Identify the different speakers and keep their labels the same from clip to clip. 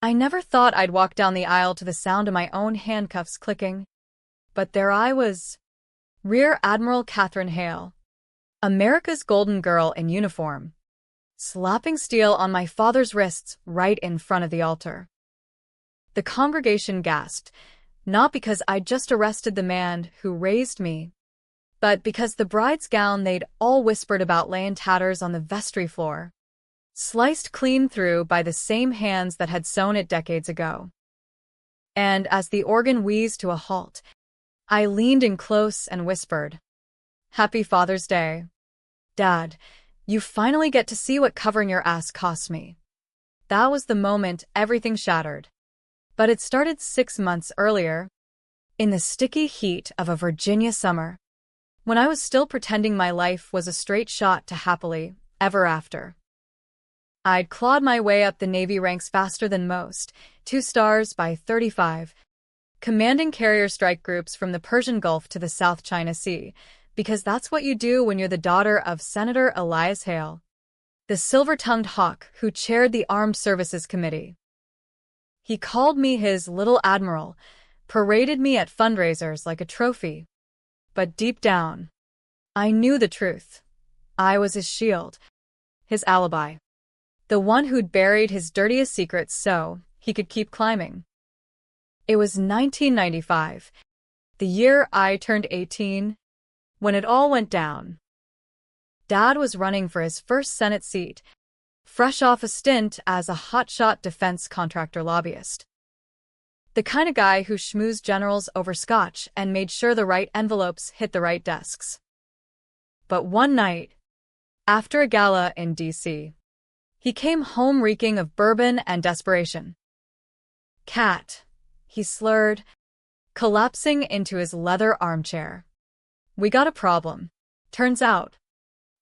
Speaker 1: I never thought I'd walk down the aisle to the sound of my own handcuffs clicking. But there I was. Rear Admiral Catherine Hale, America's golden girl in uniform, slapping steel on my father's wrists right in front of the altar. The congregation gasped, not because I'd just arrested the man who raised me, but because the bride's gown they'd all whispered about lay in tatters on the vestry floor, sliced clean through by the same hands that had sewn it decades ago. And as the organ wheezed to a halt, I leaned in close and whispered, "Happy Father's Day. Dad, you finally get to see what covering your ass cost me." That was the moment everything shattered. But it started 6 months earlier, in the sticky heat of a Virginia summer, when I was still pretending my life was a straight shot to happily ever after. I'd clawed my way up the Navy ranks faster than most, 2 stars by 35, commanding carrier strike groups from the Persian Gulf to the South China Sea, because that's what you do when you're the daughter of Senator Elias Hale, the silver-tongued hawk who chaired the Armed Services Committee. He called me his little admiral, paraded me at fundraisers like a trophy. But deep down, I knew the truth. I was his shield, his alibi, the one who'd buried his dirtiest secrets so he could keep climbing. It was 1995, the year I turned 18, when it all went down. Dad was running for his first Senate seat, fresh off a stint as a hotshot defense contractor lobbyist. The kind of guy who schmoozed generals over scotch and made sure the right envelopes hit the right desks. But one night, after a gala in D.C., he came home reeking of bourbon and desperation. "Cat," he slurred, collapsing into his leather armchair. "We got a problem." Turns out,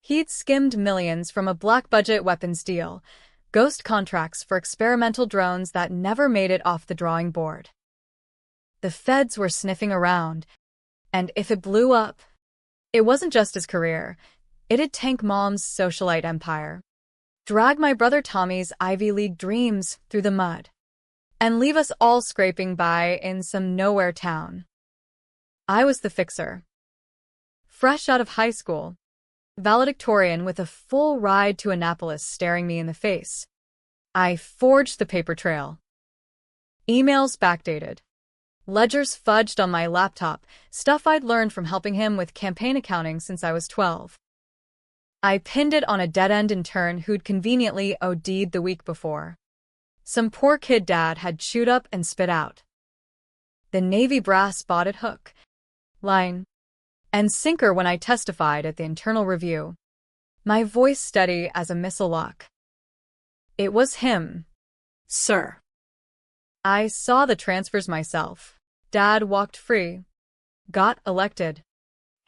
Speaker 1: he'd skimmed millions from a black-budget weapons deal, ghost contracts for experimental drones that never made it off the drawing board. The feds were sniffing around, and if it blew up, it wasn't just his career, it'd tank Mom's socialite empire, drag my brother Tommy's Ivy League dreams through the mud, and leave us all scraping by in some nowhere town. I was the fixer. Fresh out of high school, valedictorian with a full ride to Annapolis staring me in the face, I forged the paper trail. Emails backdated. Ledgers fudged on my laptop, stuff I'd learned from helping him with campaign accounting since I was 12. I pinned it on a dead-end intern who'd conveniently OD'd the week before. Some poor kid Dad had chewed up and spit out. The Navy brass spotted hook, line, and sinker when I testified at the internal review, my voice steady as a missile lock. "It was him, sir." I saw the transfers myself. Dad walked free, got elected,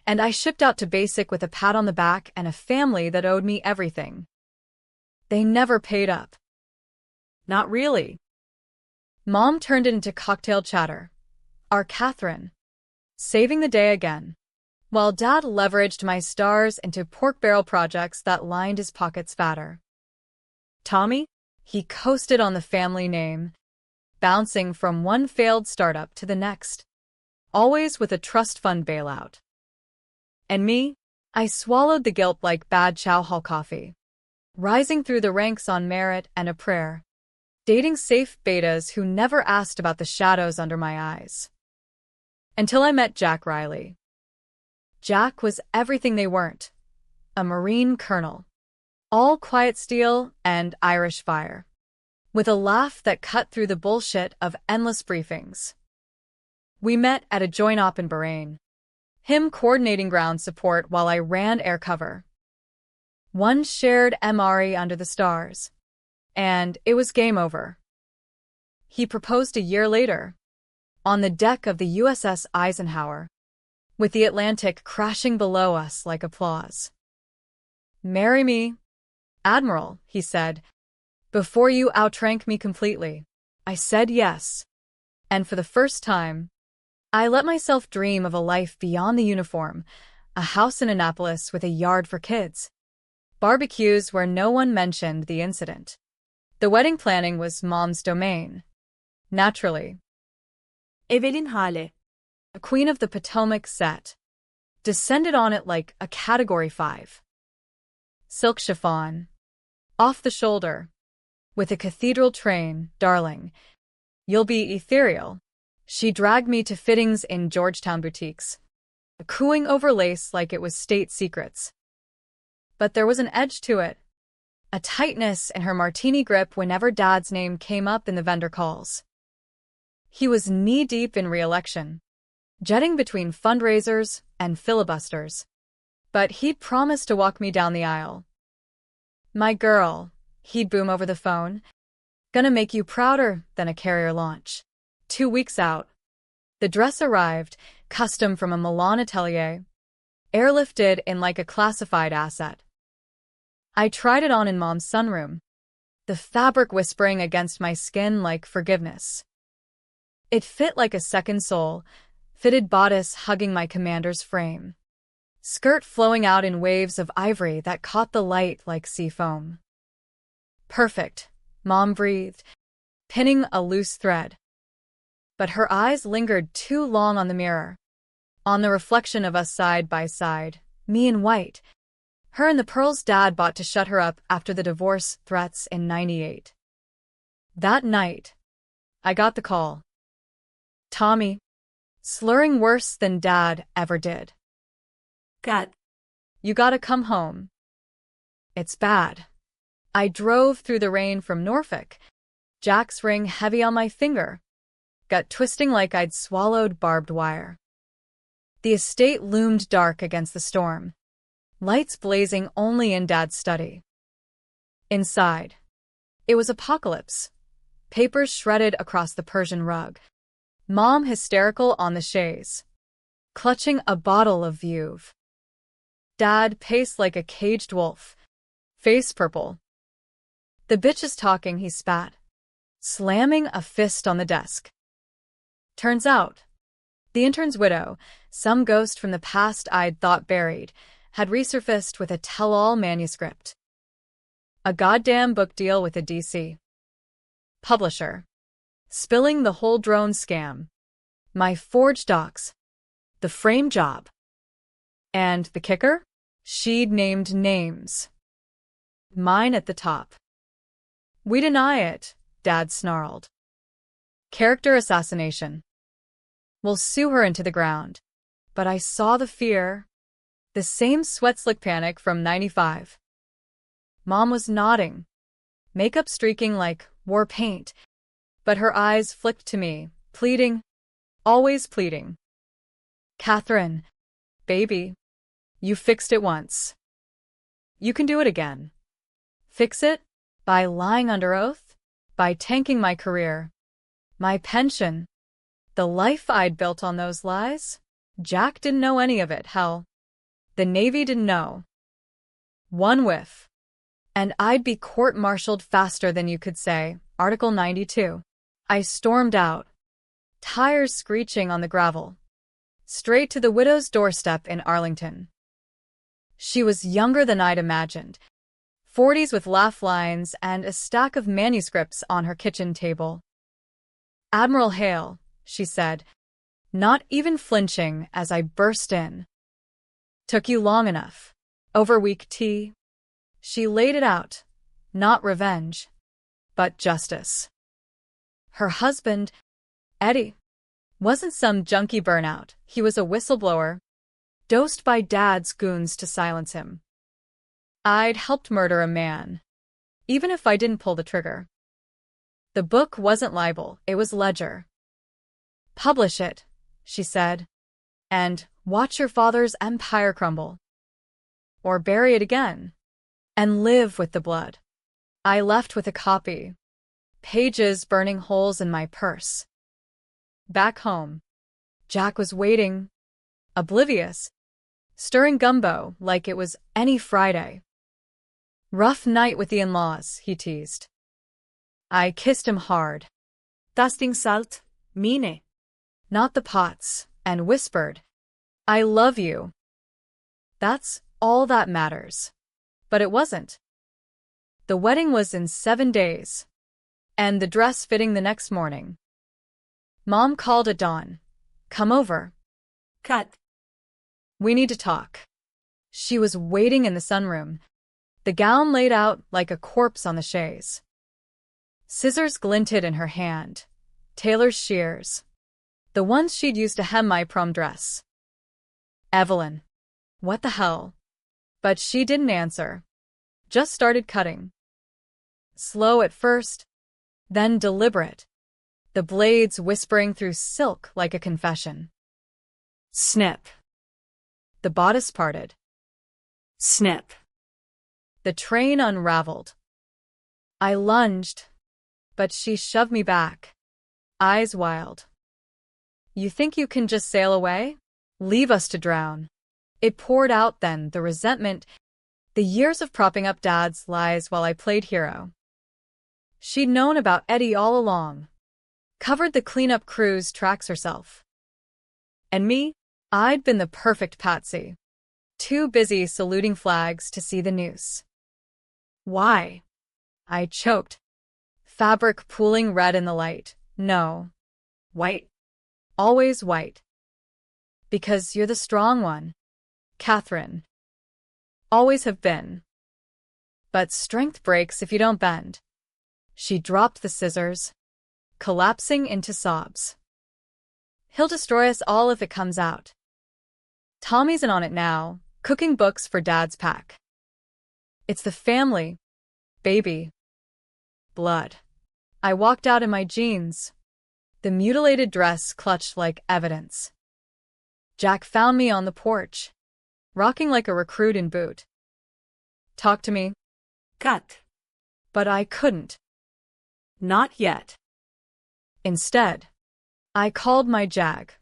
Speaker 1: and I shipped out to basic with a pat on the back and a family that owed me everything. They never paid up. Not really. Mom turned it into cocktail chatter. Our Catherine, saving the day again, while Dad leveraged my stars into pork barrel projects that lined his pockets fatter. Tommy? He coasted on the family name, bouncing from one failed startup to the next, always with a trust fund bailout. And me? I swallowed the guilt like bad chow hall coffee, rising through the ranks on merit and a prayer, dating safe betas who never asked about the shadows under my eyes. Until I met Jack Riley. Jack was everything they weren't. A Marine colonel. All quiet steel and Irish fire. With a laugh that cut through the bullshit of endless briefings. We met at a joint op in Bahrain. Him coordinating ground support while I ran air cover. One shared MRE under the stars. And it was game over. He proposed a year later, on the deck of the USS Eisenhower, with the Atlantic crashing below us like applause. "Marry me, Admiral," he said, "before you outrank me completely." I said yes. And for the first time, I let myself dream of a life beyond the uniform, a house in Annapolis with a yard for kids, barbecues where no one mentioned the incident, The wedding planning was Mom's domain. Naturally.
Speaker 2: Evelyn hale.
Speaker 1: A Queen of the Potomac set. Descended on it like a Category 5. Silk chiffon. Off the shoulder. With a cathedral train, darling. You'll be ethereal. She dragged me to fittings in Georgetown boutiques, cooing over lace like it was state secrets. But there was an edge to it. A tightness in her martini grip whenever Dad's name came up in the vendor calls. He was knee-deep in re-election, jetting between fundraisers and filibusters. But he'd promised to walk me down the aisle. "My girl," he'd boom over the phone, "gonna make you prouder than a carrier launch." 2 weeks out, the dress arrived, custom from a Milan atelier, airlifted in like a classified asset. I tried it on in Mom's sunroom, the fabric whispering against my skin like forgiveness. It fit like a second soul, fitted bodice hugging my commander's frame. Skirt flowing out in waves of ivory that caught the light like sea foam. "Perfect," Mom breathed, pinning a loose thread. But her eyes lingered too long on the mirror, on the reflection of us side by side, me in white, her in the pearls Dad bought to shut her up after the divorce threats in '98. That night, I got the call. Tommy, slurring worse than Dad ever did.
Speaker 2: Kat.
Speaker 1: "You gotta come home. It's bad." I drove through the rain from Norfolk, Jack's ring heavy on my finger, gut twisting like I'd swallowed barbed wire. The estate loomed dark against the storm, lights blazing only in Dad's study. Inside, it was apocalypse, papers shredded across the Persian rug, Mom hysterical on the chaise, clutching a bottle of Veuve. Dad paced like a caged wolf, face purple. "The bitch is talking," he spat, slamming a fist on the desk. Turns out, the intern's widow, some ghost from the past I'd thought buried, had resurfaced with a tell-all manuscript. A goddamn book deal with a DC publisher. Spilling the whole drone scam. My forged docs. The frame job. And the kicker? She'd named names. Mine at the top. "We deny it," Dad snarled. "Character assassination. We'll sue her into the ground." But I saw the fear. The same sweat-slick panic from '95. Mom was nodding, makeup streaking like war paint, but her eyes flicked to me, pleading, always pleading. "Catherine, baby, you fixed it once. You can do it again." Fix it? By lying under oath? By tanking my career? My pension? The life I'd built on those lies? Jack didn't know any of it, hell. The Navy didn't know. One whiff, and I'd be court-martialed faster than you could say, Article 92. I stormed out, tires screeching on the gravel, straight to the widow's doorstep in Arlington. She was younger than I'd imagined, 40s with laugh lines and a stack of manuscripts on her kitchen table. "Admiral Hale," she said, not even flinching as I burst in. "Took you long enough. Over weak tea?" She laid it out, not revenge, but justice. Her husband, Eddie, wasn't some junkie burnout. He was a whistleblower, dosed by Dad's goons to silence him. I'd helped murder a man, even if I didn't pull the trigger. The book wasn't libel, it was ledger. "Publish it," she said, "and watch your father's empire crumble. Or bury it again, and live with the blood." I left with a copy, pages burning holes in my purse. Back home, Jack was waiting, oblivious, stirring gumbo like it was any Friday. "Rough night with the in-laws," he teased. I kissed him hard.
Speaker 2: Tasting salt, mine.
Speaker 1: Not the pots, and whispered, "I love you." That's all that matters. But it wasn't. The wedding was in 7 days. and the dress fitting the next morning. Mom called at dawn. Come over.
Speaker 2: Cut.
Speaker 1: We need to talk. She was waiting in the sunroom, the gown laid out like a corpse on the chaise. Scissors glinted in her hand, tailor's shears, the ones she'd used to hem my prom dress. Evelyn. What the hell? But she didn't answer. Just started cutting. Slow at first, then deliberate, the blades whispering through silk like a confession. Snip. The bodice parted.
Speaker 2: Snip.
Speaker 1: The train unraveled. I lunged, but she shoved me back, eyes wild. You think you can just sail away? Leave us to drown. It poured out then, the resentment, the years of propping up Dad's lies while I played hero. She'd known about Eddie all along, covered the cleanup crew's tracks herself. And me? I'd been the perfect patsy, too busy saluting flags to see the noose. Why? I choked, fabric pooling red in the light. No. White. Always white. Because you're the strong one, Catherine. Always have been. But strength breaks if you don't bend. She dropped the scissors, collapsing into sobs. He'll destroy us all if it comes out. Tommy's in on it now, cooking books for Dad's pack. It's the family, baby. Blood. I walked out in my jeans, the mutilated dress clutched like evidence. Jack found me on the porch, rocking like a recruit in boot. Talk to me.
Speaker 2: Cut.
Speaker 1: But I couldn't.
Speaker 2: Not yet.
Speaker 1: Instead, I called my Jag,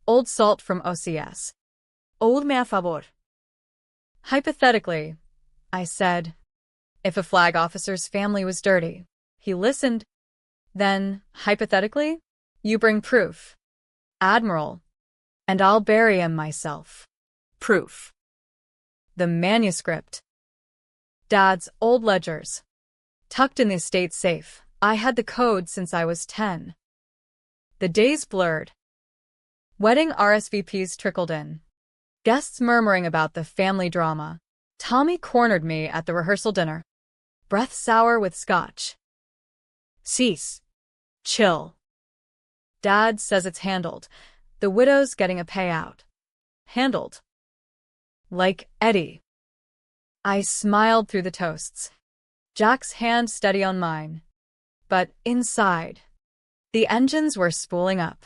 Speaker 1: Old Salt from OCS.
Speaker 2: Old-me a favor.
Speaker 1: Hypothetically, I said, if a flag officer's family was dirty. He listened. Then, hypothetically, you bring proof. Admiral. And I'll bury him myself.
Speaker 2: Proof.
Speaker 1: The manuscript. Dad's old ledgers. Tucked in the estate safe. I had the code since I was 10. The days blurred. Wedding RSVPs trickled in. Guests murmuring about the family drama. Tommy cornered me at the rehearsal dinner. Breath sour with scotch. Cease. Chill. Dad says it's handled. The widow's getting a payout. Handled. Like Eddie. I smiled through the toasts. Jack's hand steady on mine. But inside, the engines were spooling up.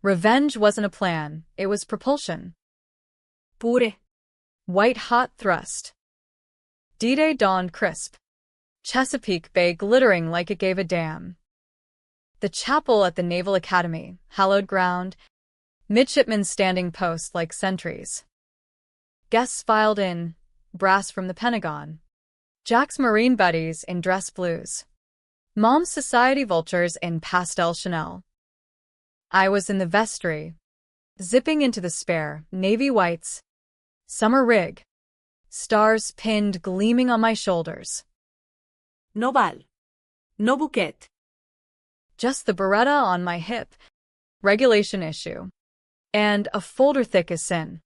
Speaker 1: Revenge wasn't a plan, it was propulsion.
Speaker 2: Pure.
Speaker 1: White-hot thrust. D-Day dawned crisp. Chesapeake Bay glittering like it gave a damn. The chapel at the Naval Academy, hallowed ground, midshipmen standing post like sentries. Guests filed in, brass from the Pentagon. Jack's Marine buddies in dress blues. Mom's society vultures in pastel Chanel. I was in the vestry, zipping into the spare, navy whites, summer rig, stars pinned gleaming on my shoulders.
Speaker 2: No bal. No bouquet.
Speaker 1: Just the beretta on my hip, regulation issue, and a folder thick as sin.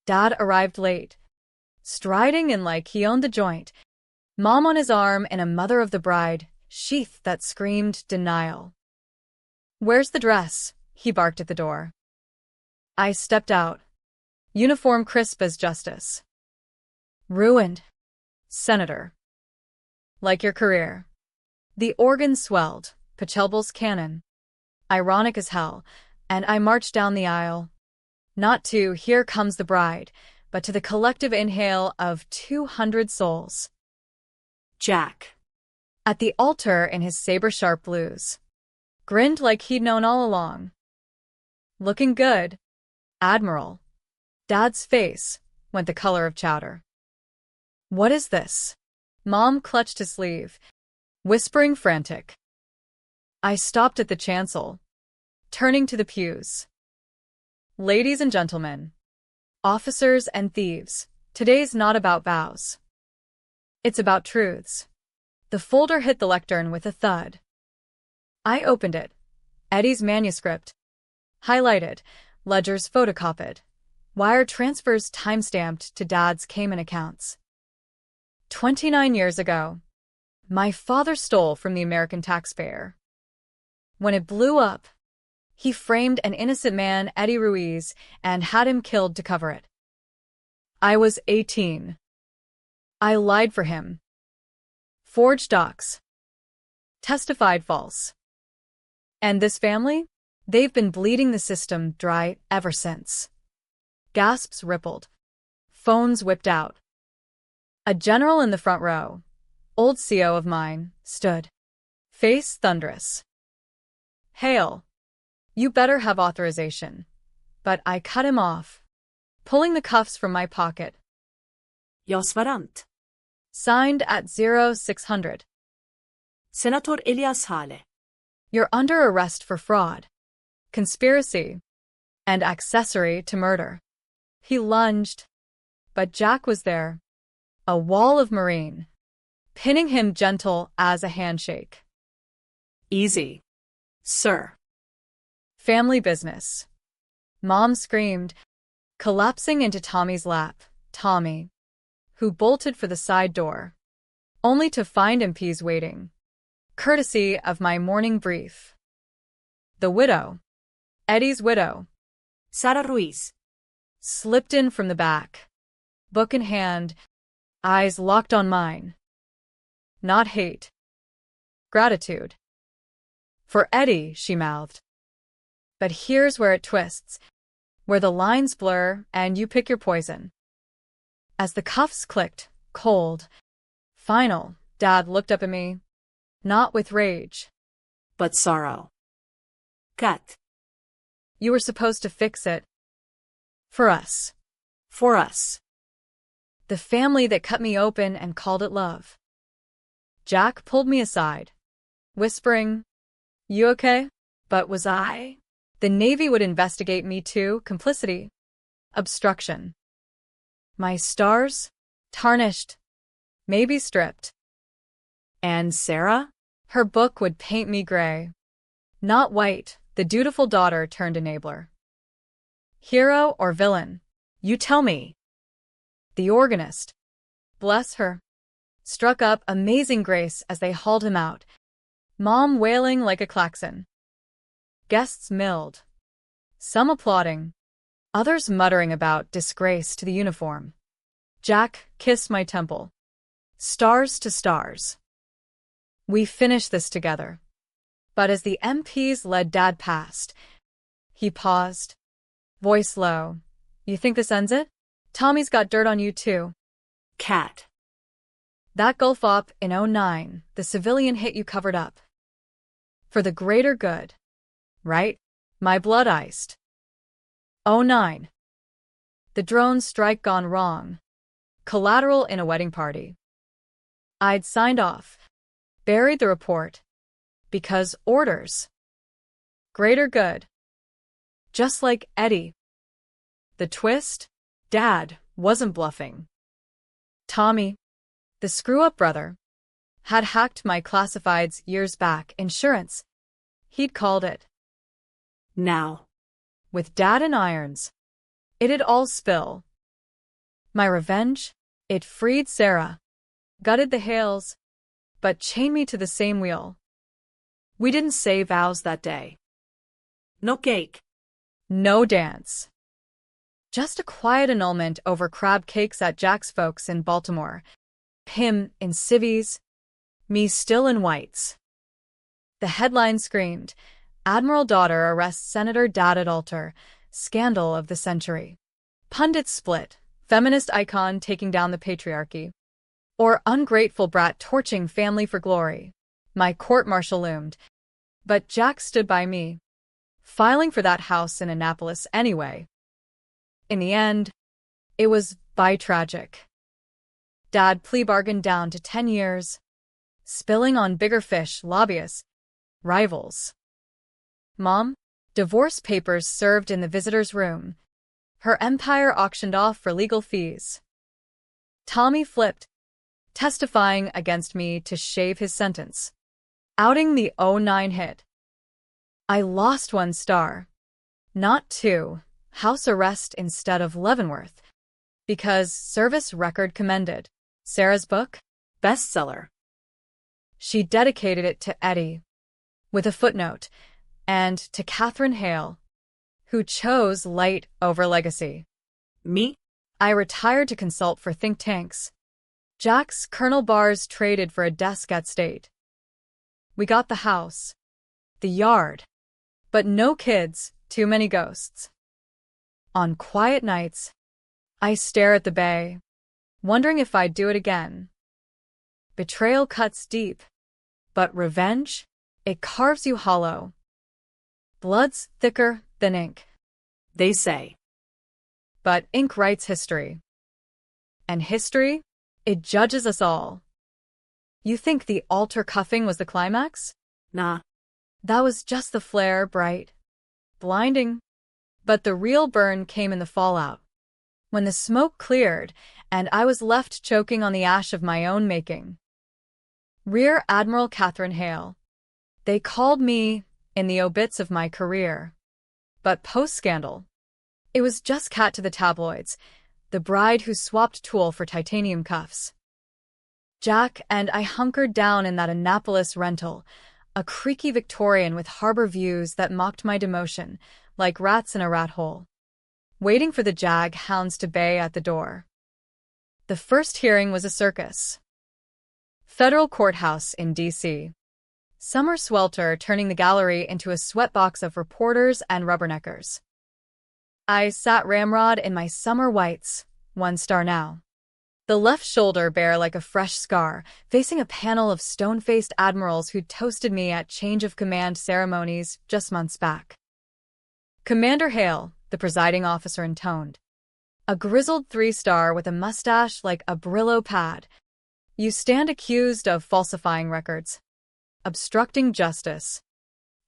Speaker 1: Dad arrived late, striding in like he owned the joint, Mom on his arm and a mother of the bride, sheath that screamed denial. Where's the dress? He barked at the door. I stepped out, uniform crisp as justice. Ruined, Senator. Like your career. The organ swelled, Pachelbel's cannon. Ironic as hell, and I marched down the aisle. Not to "Here Comes the Bride," but to the collective inhale of 200 souls.
Speaker 2: Jack.
Speaker 1: At the altar in his saber-sharp blues. Grinned like he'd known all along. Looking good, Admiral. Dad's face went the color of chowder. What is this? Mom clutched his sleeve, whispering frantic. I stopped at the chancel, turning to the pews. Ladies and gentlemen, officers and thieves, today's not about vows. It's about truths. The folder hit the lectern with a thud. I opened it. Eddie's manuscript. Highlighted, ledgers photocopied, wire transfers timestamped to Dad's Cayman accounts. 29 years ago, my father stole from the American taxpayer. When it blew up, he framed an innocent man, Eddie Ruiz, and had him killed to cover it. I was 18. I lied for him. Forged docs. Testified false. And this family? They've been bleeding the system dry ever since. Gasps rippled. Phones whipped out. A general in the front row, old CO of mine, stood. Face thunderous. Hail. You better have authorization. But I cut him off, pulling the cuffs from my pocket.
Speaker 2: Jag svarar inte.
Speaker 1: Signed at 0600.
Speaker 2: Senator Elias Hale.
Speaker 1: You're under arrest for fraud, conspiracy, and accessory to murder. He lunged, but Jack was there, a wall of marine, pinning him gentle as a handshake.
Speaker 2: Easy, sir.
Speaker 1: Family business. Mom screamed, collapsing into Tommy's lap. Tommy, who bolted for the side door, only to find MPs waiting, courtesy of my morning brief. The widow, Eddie's widow,
Speaker 2: Sara Ruiz,
Speaker 1: slipped in from the back, book in hand, eyes locked on mine. Not hate. Gratitude. For Eddie, she mouthed. But here's where it twists, where the lines blur and you pick your poison. As the cuffs clicked, cold, final, Dad looked up at me, not with rage,
Speaker 2: but sorrow. Kat.
Speaker 1: You were supposed to fix it. For us.
Speaker 2: For us.
Speaker 1: The family that cut me open and called it love. Jack pulled me aside, whispering, You okay? But was I? The Navy would investigate me too, complicity, obstruction. My stars? Tarnished. Maybe stripped. And Sarah? Her book would paint me gray. Not white, the dutiful daughter turned enabler. Hero or villain? You tell me. The organist, bless her, struck up Amazing Grace as they hauled him out, Mom wailing like a klaxon. Guests milled, some applauding, others muttering about disgrace to the uniform. Jack kissed my temple. Stars to stars. We finished this together. But as the MPs led Dad past, he paused, voice low. You think this ends it? Tommy's got dirt on you too.
Speaker 2: Kat.
Speaker 1: That Gulf op in 09, the civilian hit you covered up. For the greater good. Right? My blood iced. 09. The drone strike gone wrong. Collateral in a wedding party. I'd signed off. Buried the report. Because orders. Greater good. Just like Eddie. The twist? Dad wasn't bluffing. Tommy, the screw-up brother, had hacked my classifieds years back. Insurance. He'd called it.
Speaker 2: Now.
Speaker 1: With Dad in irons. It'd all spill. My revenge? It freed Sarah. Gutted the Hales. But chained me to the same wheel. We didn't say vows that day.
Speaker 2: No cake.
Speaker 1: No dance. Just a quiet annulment over crab cakes at Jack's folks in Baltimore. Him in civvies. Me still in whites. The headline screamed, Admiral daughter arrests Senator Dad at altar. Scandal of the century. Pundits split. Feminist icon taking down the patriarchy. Or ungrateful brat torching family for glory. My court-martial loomed. But Jack stood by me. Filing for that house in Annapolis anyway. In the end, it was tragic. Dad plea bargained down to 10 years. Spilling on bigger fish, lobbyists, rivals. Mom, divorce papers served in the visitor's room. Her empire auctioned off for legal fees. Tommy flipped. testifying against me to shave his sentence. Outing the '09 hit. I lost 1 star. Not 2, house arrest instead of Leavenworth. Because service record commended. Sarah's book?
Speaker 2: Bestseller.
Speaker 1: She dedicated it to Eddie, with a footnote, and to Catherine Hale, who chose light over legacy.
Speaker 2: Me?
Speaker 1: I retired to consult for think tanks. Jack's Colonel Bars traded for a desk at State. We got the house, the yard, but no kids, too many ghosts. On quiet nights, I stare at the bay, wondering if I'd do it again. Betrayal cuts deep, but revenge, it carves you hollow. Blood's thicker than ink,
Speaker 2: They say.
Speaker 1: but ink writes history. And history, it judges us all. You think the altar cuffing was the climax?
Speaker 2: Nah.
Speaker 1: That was just the flare, bright, blinding. But the real burn came in the fallout. When the smoke cleared, and I was left choking on the ash of my own making. Rear Admiral Catherine Hale. They called me in the obits of my career. But post-scandal, it was just cat to the tabloids, the bride who swapped tulle for titanium cuffs. Jack and I hunkered down in that Annapolis rental, a creaky Victorian with harbor views that mocked my demotion, like rats in a rat hole, waiting for the jag hounds to bay at the door. The first hearing was a circus. Federal Courthouse in D.C. Summer swelter turning the gallery into a sweatbox of reporters and rubberneckers. I sat ramrod in my summer whites, 1 star now. The left shoulder bare like a fresh scar, facing a panel of stone-faced admirals who'd toasted me at change of command ceremonies just months back. Commander Hale, the presiding officer, intoned. A grizzled 3-star with a mustache like a Brillo pad. You stand accused of falsifying records, obstructing justice,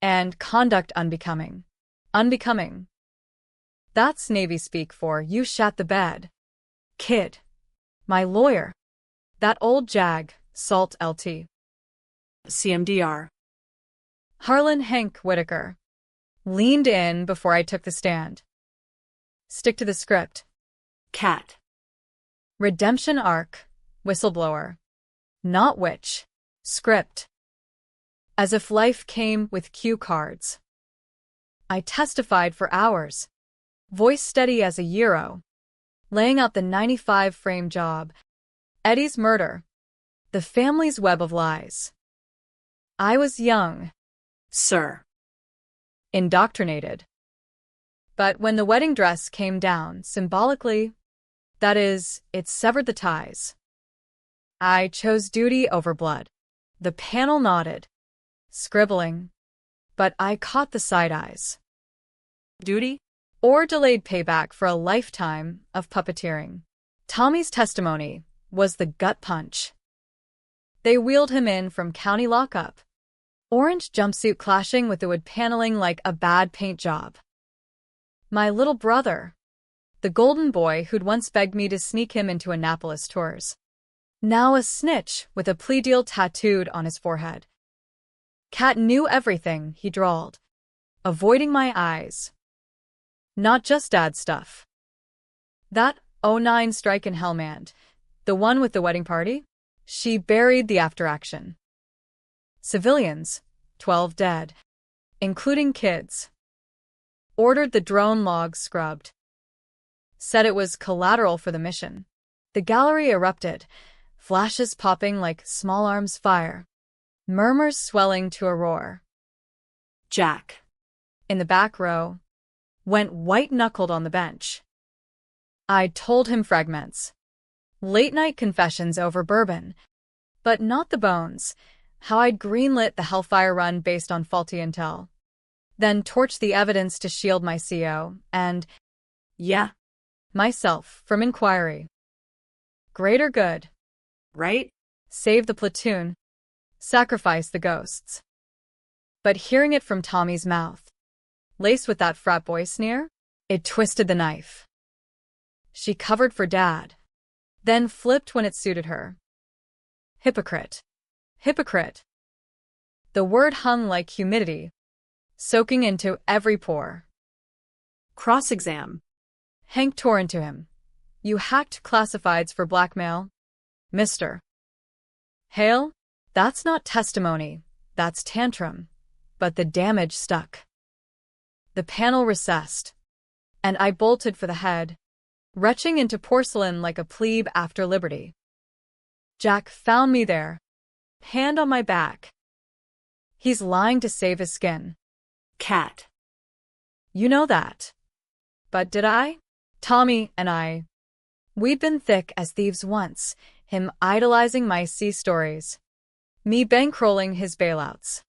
Speaker 1: and conduct unbecoming. Unbecoming. That's Navy speak for you shat the bed. Kid. My lawyer. That old jag, Salt LT.
Speaker 2: CMDR.
Speaker 1: Harlan Hank Whitaker. Leaned in before I took the stand. Stick to the script.
Speaker 2: Cat.
Speaker 1: Redemption arc. Whistleblower. Not witch. Script. As if life came with cue cards. I testified for hours. Voice steady as a euro. Laying out the 95-frame job. Eddie's murder. The family's web of lies. I was young.
Speaker 2: Sir.
Speaker 1: Indoctrinated. But when the wedding dress came down, symbolically, that is, it severed the ties. I chose duty over blood. The panel nodded, scribbling, but I caught the side eyes.
Speaker 2: Duty?
Speaker 1: Or delayed payback for a lifetime of puppeteering. Tommy's testimony was the gut punch. They wheeled him in from county lockup. Orange jumpsuit clashing with the wood paneling like a bad paint job. My little brother, the golden boy who'd once begged me to sneak him into Annapolis tours. Now a snitch with a plea deal tattooed on his forehead. Cat knew everything, he drawled, avoiding my eyes. Not just dad stuff. That '09 strike in Helmand, the one with the wedding party? She buried the after-action. Civilians, 12 dead, including kids. Ordered the drone logs scrubbed. Said it was collateral for the mission. The gallery erupted, flashes popping like small arms fire, murmurs swelling to a roar.
Speaker 2: Jack.
Speaker 1: In the back row, went white-knuckled on the bench. I told him fragments. Late-night confessions over bourbon. But not the bones. How I'd greenlit the Hellfire run based on faulty intel. Then torched the evidence to shield my CO and,
Speaker 2: Yeah.
Speaker 1: myself from inquiry. Greater good.
Speaker 2: Right?
Speaker 1: Save the platoon. Sacrifice the ghosts. But hearing it from Tommy's mouth, laced with that frat boy sneer, it twisted the knife. She covered for Dad, then flipped when it suited her. Hypocrite. Hypocrite. The word hung like humidity, soaking into every pore.
Speaker 2: Cross-exam.
Speaker 1: Hank tore into him. You hacked classifieds for blackmail? Mr. Hale? That's not testimony, that's tantrum. But the damage stuck. The panel recessed, and I bolted for the head, retching into porcelain like a plebe after liberty. Jack found me there, hand on my back. He's lying to save his skin.
Speaker 2: Cat.
Speaker 1: You know that. But did I? Tommy and I. We'd been thick as thieves once, him idolizing my sea stories, me bankrolling his bailouts.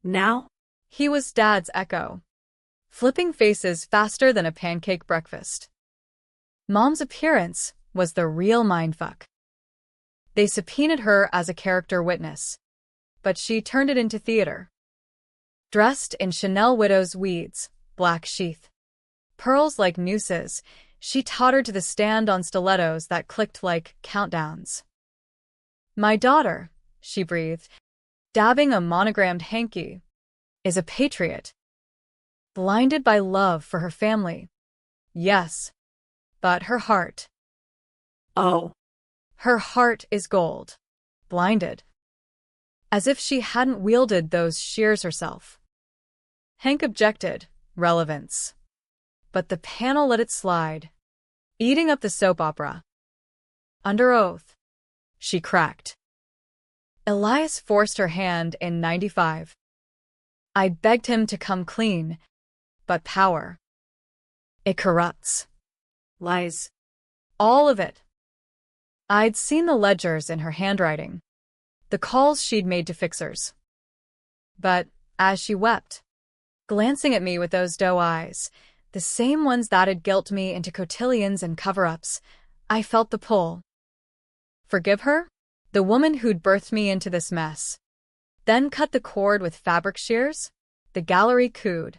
Speaker 2: Now?
Speaker 1: He was Dad's echo, flipping faces faster than a pancake breakfast. Mom's appearance was the real mindfuck. They subpoenaed her as a character witness, but she turned it into theater. Dressed in Chanel widow's weeds, black sheath, pearls like nooses, she tottered to the stand on stilettos that clicked like countdowns. My daughter, she breathed, dabbing a monogrammed hanky, is a patriot. Blinded by love for her family. Yes, but her heart.
Speaker 2: Oh.
Speaker 1: Her heart is gold. Blinded. As if she hadn't wielded those shears herself. Hank objected, relevance. But the panel let it slide, eating up the soap opera. Under oath, she cracked. Elias forced her hand in 95. I begged him to come clean, but power. It corrupts.
Speaker 2: Lies.
Speaker 1: All of it. I'd seen the ledgers in her handwriting, the calls she'd made to fixers. But as she wept, glancing at me with those doe eyes, the same ones that had guilt me into cotillions and cover-ups, I felt the pull. Forgive her? The woman who'd birthed me into this mess. Then cut the cord with fabric shears? The gallery cooed.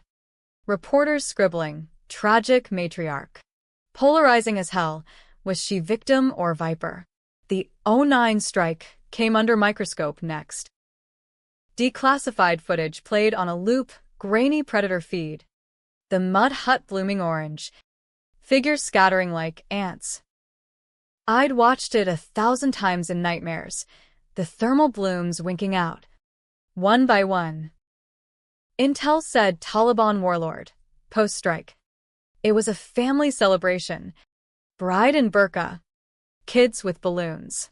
Speaker 1: Reporters scribbling, tragic matriarch. Polarizing as hell, was she victim or viper? The '09 strike came under microscope next. Declassified footage played on a loop, grainy predator feed. The mud hut blooming orange. Figures scattering like ants. I'd watched it 1,000 times in nightmares, the thermal blooms winking out. One by one. Intel said Taliban warlord, post-strike. It was a family celebration. Bride in burqa. Kids with balloons.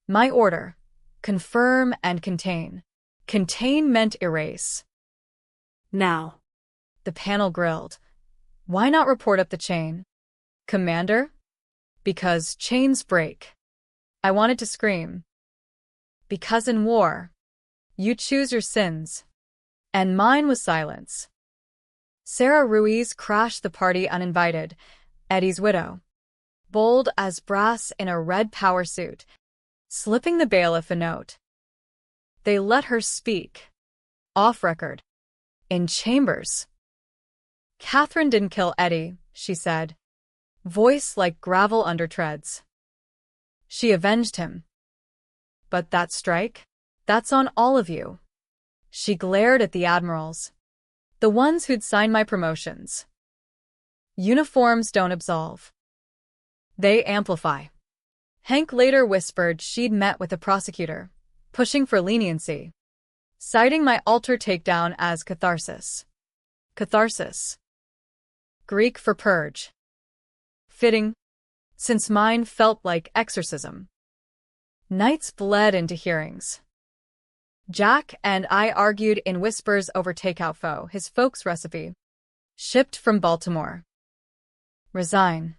Speaker 1: My order. Confirm and contain. Contain meant erase.
Speaker 2: Now.
Speaker 1: The panel grilled. Why not report up the chain? Commander? Because chains break. I wanted to scream. Because in war, you choose your sins. And mine was silence. Sarah Ruiz crashed the party uninvited, Eddie's widow. Bold as brass in a red power suit, slipping the bailiff a note. They let her speak. Off record. In chambers. Catherine didn't kill Eddie, she said. Voice like gravel under treads. She avenged him. But that strike? That's on all of you. She glared at the admirals. The ones who'd signed my promotions. Uniforms don't absolve. They amplify. Hank later whispered she'd met with the prosecutor, pushing for leniency, citing my alter takedown as catharsis. Catharsis. Greek for purge. Fitting, since mine felt like exorcism. Nights bled into hearings. Jack and I argued in whispers over takeout pho, his folks' recipe. Shipped from Baltimore. Resign.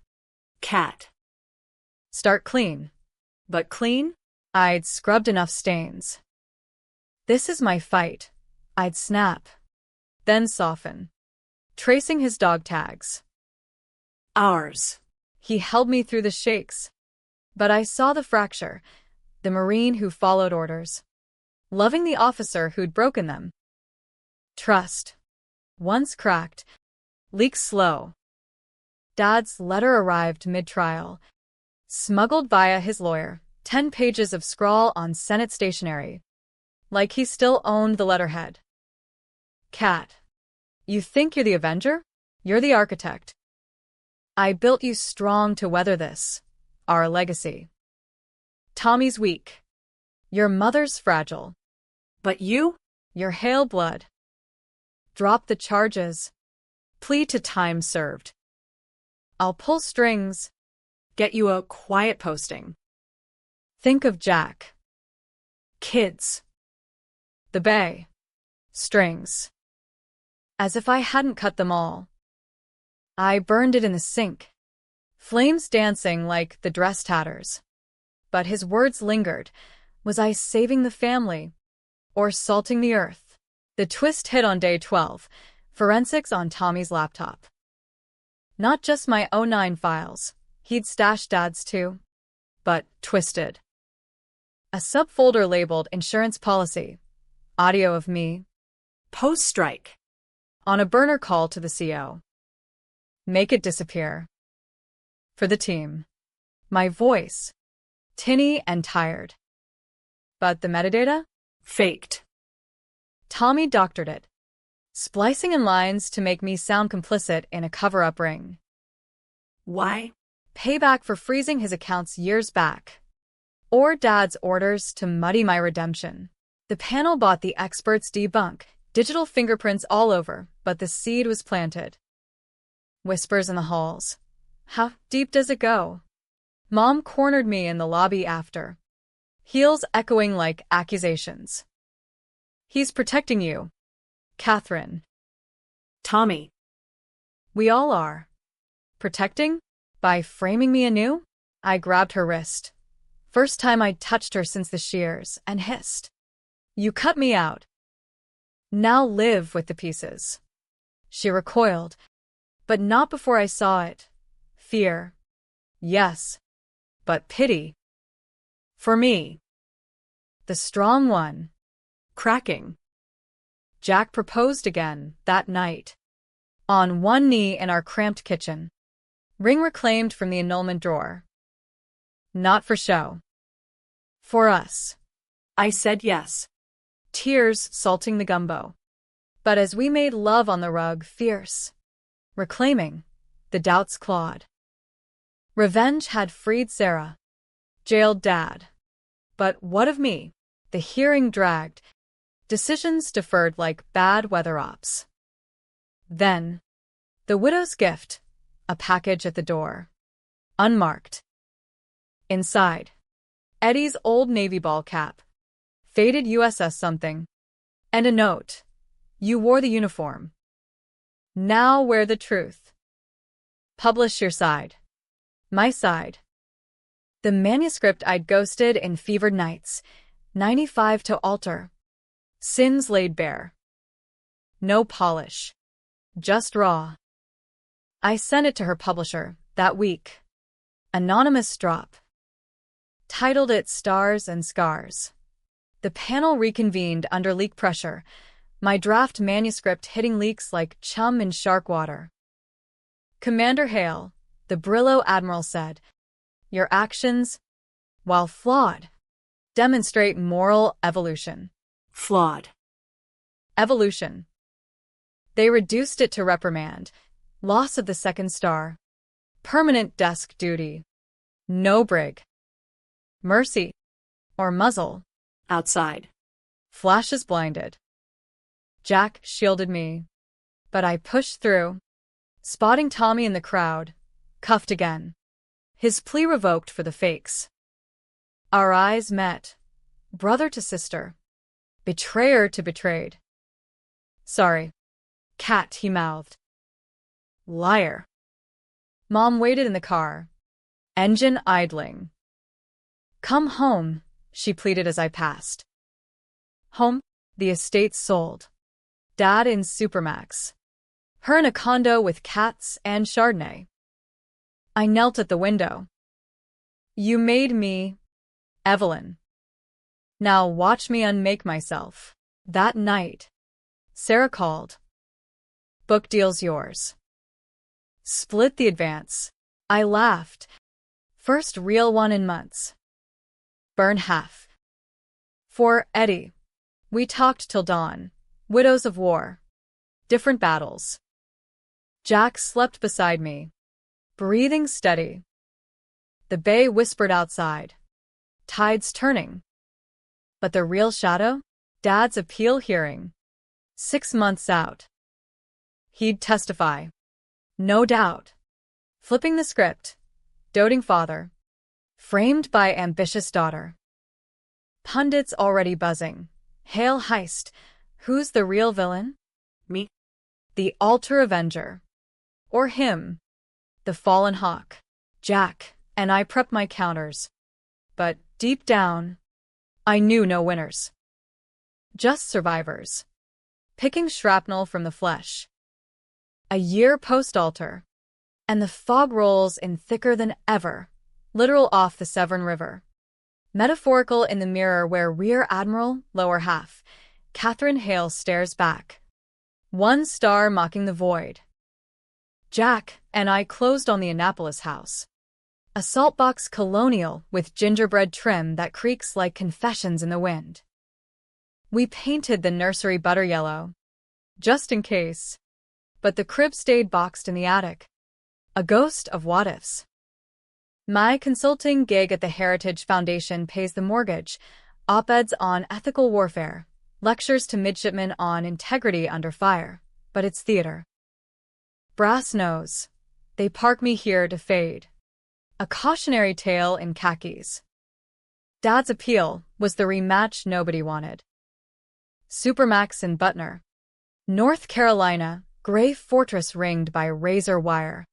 Speaker 2: Cat.
Speaker 1: Start clean. But clean? I'd scrubbed enough stains. This is my fight. I'd snap. Then soften. Tracing his dog tags.
Speaker 2: Ours.
Speaker 1: He held me through the shakes. But I saw the fracture, the Marine who followed orders. Loving the officer who'd broken them. Trust. Once cracked. Leaks slow. Dad's letter arrived mid-trial. Smuggled via his lawyer, 10 pages of scrawl on Senate stationery. Like he still owned the letterhead. Cat. You think you're the Avenger? You're the architect. I built you strong to weather this. Our legacy. Tommy's weak. Your mother's fragile.
Speaker 2: But you?
Speaker 1: You're hale blood. Drop the charges. Plea to time served. I'll pull strings.
Speaker 2: Get you a quiet posting.
Speaker 1: Think of Jack.
Speaker 2: Kids.
Speaker 1: The bay. Strings. As if I hadn't cut them all. I burned it in the sink. Flames dancing like the dress tatters. But his words lingered. Was I saving the family? Or salting the earth? The twist hit on day 12. Forensics on Tommy's laptop. Not just my '09 files. He'd stashed Dad's too. But twisted. A subfolder labeled insurance policy. Audio of me.
Speaker 2: Post-strike.
Speaker 1: On a burner call to the CO. Make it disappear. For the team. My voice. Tinny and tired. But the metadata?
Speaker 2: Faked.
Speaker 1: Tommy doctored it. Splicing in lines to make me sound complicit in a cover-up ring.
Speaker 2: Why?
Speaker 1: Payback for freezing his accounts years back. Or Dad's orders to muddy my redemption. The panel bought the experts' debunk. Digital fingerprints all over, but the seed was planted. Whispers in the halls. How deep does it go? Mom cornered me in the lobby after. Heels echoing like accusations. He's protecting you, Catherine.
Speaker 2: Tommy.
Speaker 1: We all are. Protecting? By framing me anew? I grabbed her wrist. First time I'd touched her since the shears, and hissed. You cut me out. Now live with the pieces. She recoiled, but not before I saw it. Fear. Yes. But pity. For me. The strong one. Cracking. Jack proposed again that night. On one knee in our cramped kitchen. Ring reclaimed from the annulment drawer. Not for show. For us.
Speaker 2: I said yes.
Speaker 1: Tears salting the gumbo. But as we made love on the rug, fierce. Reclaiming. The doubts clawed. Revenge had freed Sarah. Jailed Dad. But what of me? The hearing dragged. Decisions deferred like bad weather ops. Then. The widow's gift. A package at the door. Unmarked. Inside. Eddie's old Navy ball cap. Faded USS something. And a note. You wore the uniform. Now wear the truth. Publish your side. My side. The manuscript I'd ghosted in fevered nights. 95 to alter. Sins laid bare. No polish. Just raw. I sent it to her publisher that week. Anonymous drop. Titled it Stars and Scars. The panel reconvened under leak pressure, my draft manuscript hitting leaks like chum in shark water. Commander Hale, the Brillo Admiral said, your actions, while flawed, demonstrate moral evolution.
Speaker 2: Flawed.
Speaker 1: Evolution. They reduced it to reprimand, loss of the second star, permanent desk duty, no brig, mercy, or muzzle.
Speaker 2: Outside.
Speaker 1: Flashes blinded. Jack shielded me, but I pushed through, spotting Tommy in the crowd, cuffed again. His plea revoked for the fakes. Our eyes met, brother to sister, betrayer to betrayed. Sorry, cat, he mouthed. Liar. Mom waited in the car, engine idling. Come home, she pleaded as I passed. Home, the estate's sold. Dad in Supermax. Her in a condo with cats and Chardonnay. I knelt at the window. You made me, Evelyn. Now watch me unmake myself. That night, Sarah called. Book deal's yours. Split the advance. I laughed. First real one in months. Burn half. For Eddie. We talked till dawn. Widows of war. Different battles. Jack slept beside me, breathing steady. The bay whispered outside. Tides turning. But the real shadow? Dad's appeal hearing. 6 months out. He'd testify. No doubt. Flipping the script. Doting father. Framed by ambitious daughter. Pundits already buzzing. Hail heist. Who's the real villain?
Speaker 2: Me?
Speaker 1: The altar avenger. Or him. The fallen hawk. Jack and I prepped my counters. But deep down, I knew no winners. Just survivors. Picking shrapnel from the flesh. A year post-altar. And the fog rolls in thicker than ever. Literal off the Severn River. Metaphorical in the mirror where Rear Admiral, lower half, Catherine Hale stares back. One star mocking the void. Jack and I closed on the Annapolis house. A saltbox colonial with gingerbread trim that creaks like confessions in the wind. We painted the nursery butter yellow, just in case. But the crib stayed boxed in the attic. A ghost of what-ifs. My consulting gig at the Heritage Foundation pays the mortgage, op-eds on ethical warfare, lectures to midshipmen on integrity under fire, but it's theater. Brass knows. They park me here to fade. A cautionary tale in khakis. Dad's appeal was the rematch nobody wanted. Supermax in Butner. North Carolina, gray fortress ringed by razor wire.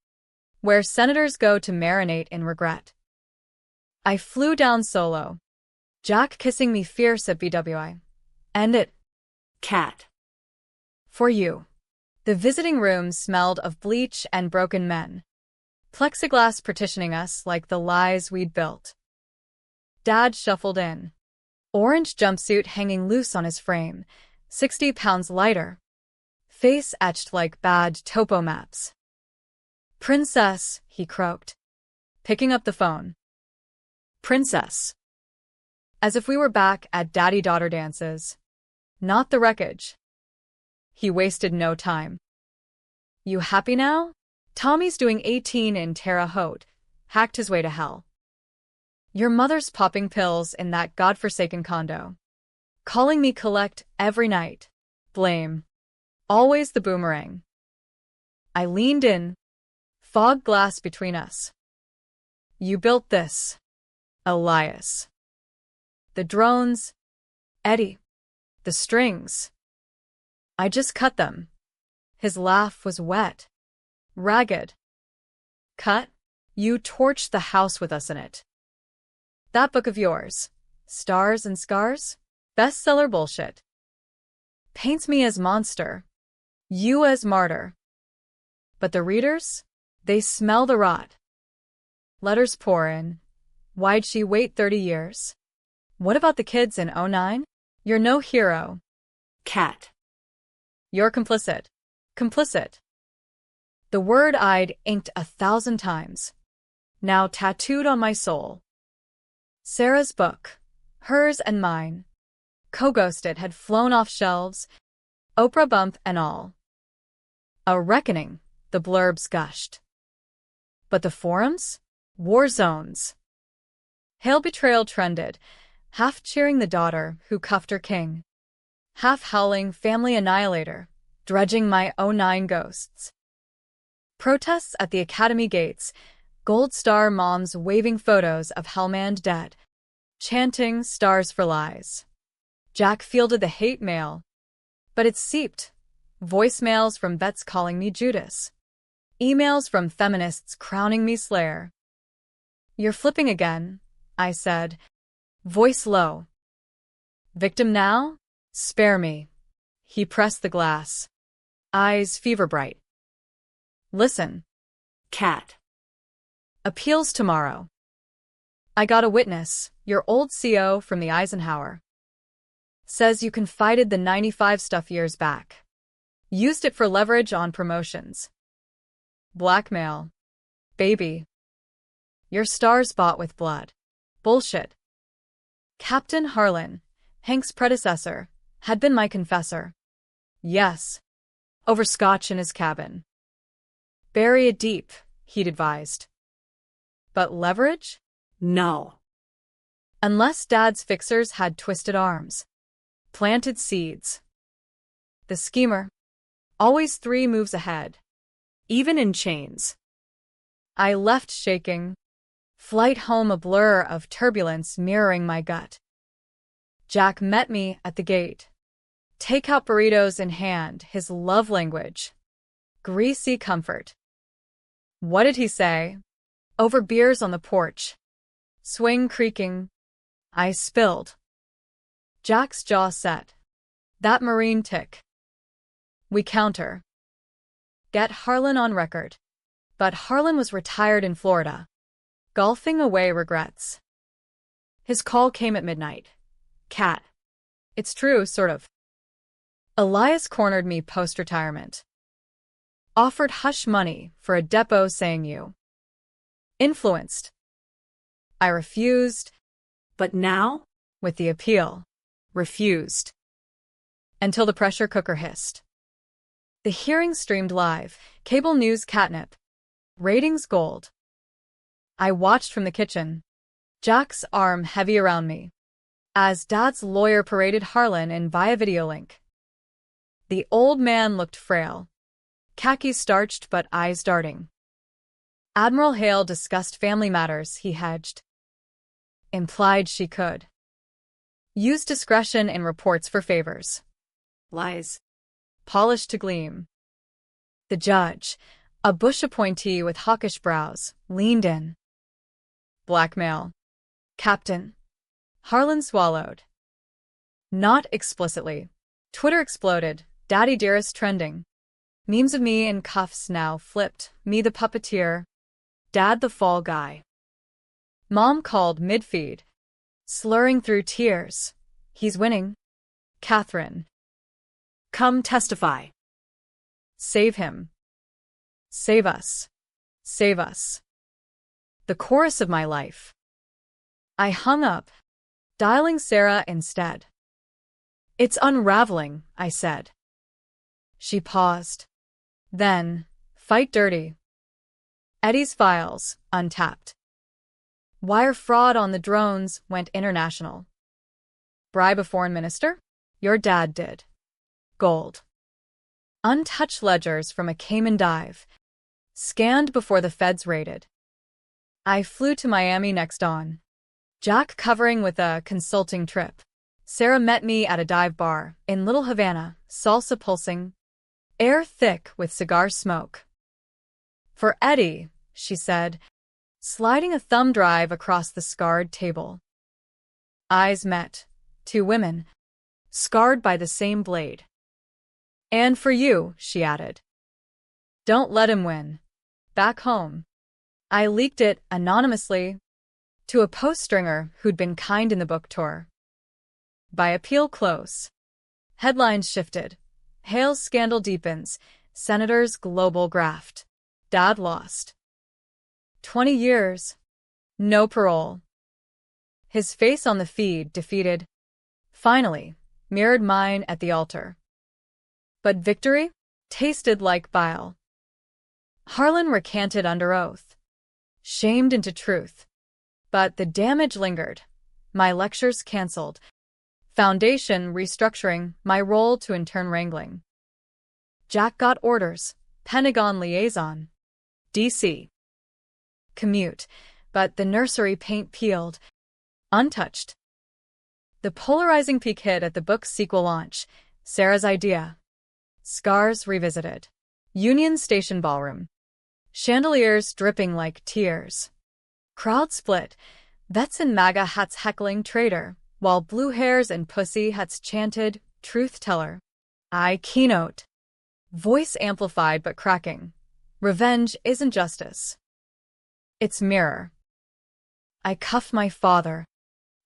Speaker 1: Where senators go to marinate in regret. I flew down solo. Jack kissing me fierce at BWI. End it.
Speaker 2: Cat.
Speaker 1: For you. The visiting room smelled of bleach and broken men. Plexiglass partitioning us like the lies we'd built. Dad shuffled in. Orange jumpsuit hanging loose on his frame, 60 pounds lighter. Face etched like bad topo maps. Princess, he croaked, picking up the phone.
Speaker 2: Princess.
Speaker 1: As if we were back at daddy-daughter dances. Not the wreckage. He wasted no time. You happy now? Tommy's doing 18 in Terre Haute, hacked his way to hell. Your mother's popping pills in that godforsaken condo. Calling me collect every night. Blame. Always the boomerang. I leaned in. Fog glass between us. You built this, Elias. The drones, Eddie, the strings. I just cut them. His laugh was wet, ragged. Cut? You torched the house with us in it. That book of yours, Stars and Scars? Bestseller bullshit. Paints me as monster, you as martyr. But the readers? They smell the rot. Letters pour in. Why'd she wait 30 years? What about the kids in '09? You're no hero.
Speaker 2: Cat.
Speaker 1: You're complicit. Complicit. The word I'd inked 1,000 times. Now tattooed on my soul. Sarah's book. Hers and mine. Co-ghosted had flown off shelves. Oprah bump and all. A reckoning, the blurbs gushed. But the forums? War zones. Hail betrayal trended, half cheering the daughter who cuffed her king. Half howling family annihilator, dredging my '09 ghosts. Protests at the academy gates, gold star moms waving photos of Hellman dead. Chanting stars for lies. Jack fielded the hate mail. But it seeped. Voicemails from vets calling me Judas. Emails from feminists crowning me slayer. You're flipping again, I said, voice low. Victim now? Spare me. He pressed the glass. Eyes fever bright. Listen.
Speaker 2: Cat.
Speaker 1: Appeals tomorrow. I got a witness, your old CO from the Eisenhower. Says you confided the 95 stuff years back. Used it for leverage on promotions. Blackmail. Baby. Your stars bought with blood. Bullshit. Captain Harlan, Hank's predecessor, had been my confessor. Yes, over scotch in his cabin. Bury it deep, he'd advised. But leverage?
Speaker 2: No.
Speaker 1: Unless Dad's fixers had twisted arms, planted seeds. The schemer, always 3 moves ahead, even in chains. I left shaking, flight home a blur of turbulence mirroring my gut. Jack met me at the gate, takeout burritos in hand, his love language, greasy comfort. What did he say? Over beers on the porch, swing creaking, I spilled. Jack's jaw set. That Marine tick. We counter. Get Harlan on record. But Harlan was retired in Florida, golfing away regrets. His call came at midnight. Cat. It's true, sort of. Elias cornered me post-retirement. Offered hush money for a depot saying you. Influenced. I refused.
Speaker 2: But now?
Speaker 1: With the appeal. Refused. Until the pressure cooker hissed. The hearing streamed live, cable news catnip. Ratings gold. I watched from the kitchen, Jack's arm heavy around me, as Dad's lawyer paraded Harlan in via video link. The old man looked frail, khakis starched but eyes darting. Admiral Hale discussed family matters, he hedged. Implied she could. Use discretion in reports for favors.
Speaker 2: Lies.
Speaker 1: Polished to gleam. The judge, a Bush appointee with hawkish brows, leaned in. Blackmail. Captain. Harlan swallowed. Not explicitly. Twitter exploded, Daddy Dearest trending. Memes of me in cuffs now flipped, me the puppeteer, Dad the fall guy. Mom called mid-feed, slurring through tears. He's winning. Catherine.
Speaker 2: Come testify.
Speaker 1: Save him. Save us. Save us. The chorus of my life. I hung up, dialing Sarah instead. It's unraveling, I said. She paused. Then, fight dirty. Eddie's files, untapped. Wire fraud on the drones went international. Bribe a foreign minister? Your dad did. Gold. Untouched ledgers from a Cayman dive. Scanned before the feds raided. I flew to Miami next dawn. Jack covering with a consulting trip. Sarah met me at a dive bar in Little Havana, salsa pulsing, air thick with cigar smoke. For Eddie, she said, sliding a thumb drive across the scarred table. Eyes met. 2 women, scarred by the same blade. And for you, she added. Don't let him win. Back home. I leaked it anonymously to a post-stringer who'd been kind in the book tour. By appeal close. Headlines shifted. Hale's scandal deepens. Senator's global graft. Dad lost. 20 years. No parole. His face on the feed, defeated. Finally, mirrored mine at the altar. But victory tasted like bile. Harlan recanted under oath, shamed into truth. But the damage lingered. My lectures canceled. Foundation restructuring, my role to intern wrangling. Jack got orders, Pentagon liaison. D.C. Commute, but the nursery paint peeled, untouched. The polarizing peak hit at the book's sequel launch, Sarah's idea. Scars revisited. Union Station ballroom. Chandeliers dripping like tears. Crowd split. Vets in MAGA hats heckling traitor, while blue hairs and pussy hats chanted, truth teller. I keynote. Voice amplified but cracking. Revenge isn't justice. It's mirror. I cuff my father,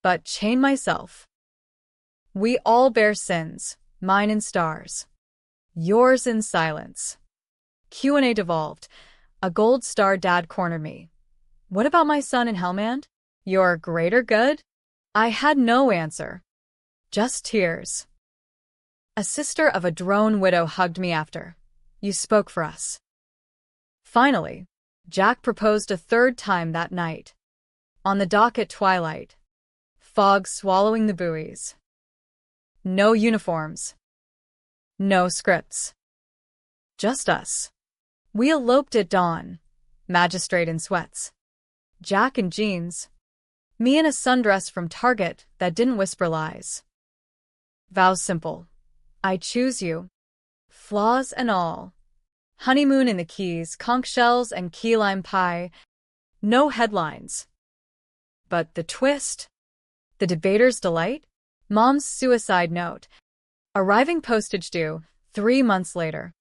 Speaker 1: but chain myself. We all bear sins, mine in stars. Yours in silence. Q&A devolved. A gold star dad cornered me. What about my son in Helmand? Your greater good? I had no answer. Just tears. A sister of a drone widow hugged me after. You spoke for us. Finally, Jack proposed a third time that night. On the dock at twilight. Fog swallowing the buoys. No uniforms. No scripts. Just us. We eloped at dawn. Magistrate in sweats. Jack in jeans. Me in a sundress from Target that didn't whisper lies. Vows simple. I choose you. Flaws and all. Honeymoon in the Keys, conch shells and key lime pie. No headlines. But the twist? The debater's delight? Mom's suicide note. Arriving postage due 3 months later.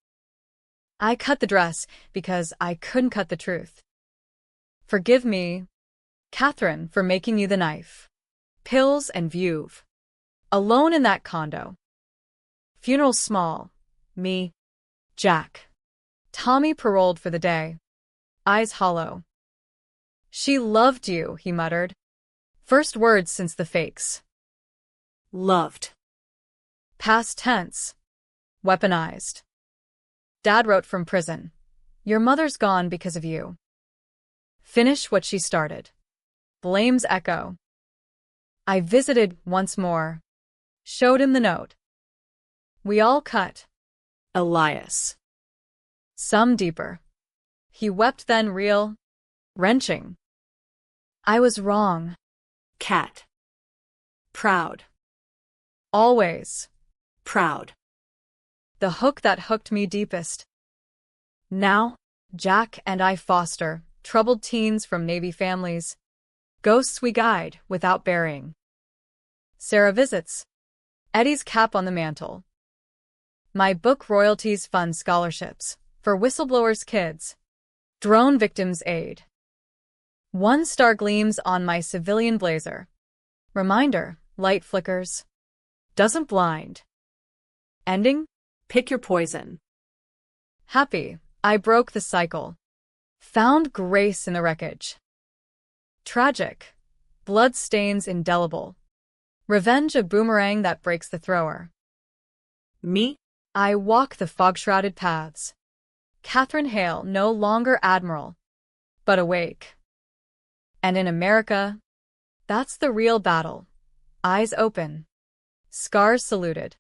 Speaker 1: I cut the dress because I couldn't cut the truth. Forgive me, Catherine, for making you the knife. Pills and Vuve. Alone in that condo. Funeral small. Me. Jack. Tommy paroled for the day. Eyes hollow. She loved you, he muttered. First words since the fakes.
Speaker 2: Loved.
Speaker 1: Past tense. Weaponized. Dad wrote from prison. Your mother's gone because of you. Finish what she started. Blames echo. I visited once more. Showed him the note. We all cut.
Speaker 2: Elias.
Speaker 1: Some deeper. He wept then real. Wrenching. I was wrong.
Speaker 2: Cat. Proud.
Speaker 1: Always.
Speaker 2: Proud.
Speaker 1: The hook that hooked me deepest. Now, Jack and I foster troubled teens from Navy families. Ghosts we guide without burying. Sarah visits. Eddie's cap on the mantle. My book royalties fund scholarships for whistleblowers' kids. Drone victims aid. 1 star gleams on my civilian blazer. Reminder, light flickers. Doesn't blind. Ending?
Speaker 2: Pick your poison.
Speaker 1: Happy, I broke the cycle. Found grace in the wreckage. Tragic. Blood stains indelible. Revenge a boomerang that breaks the thrower.
Speaker 2: Me?
Speaker 1: I walk the fog-shrouded paths. Catherine Hale no longer admiral, but awake. And in America, that's the real battle. Eyes open. Scars saluted.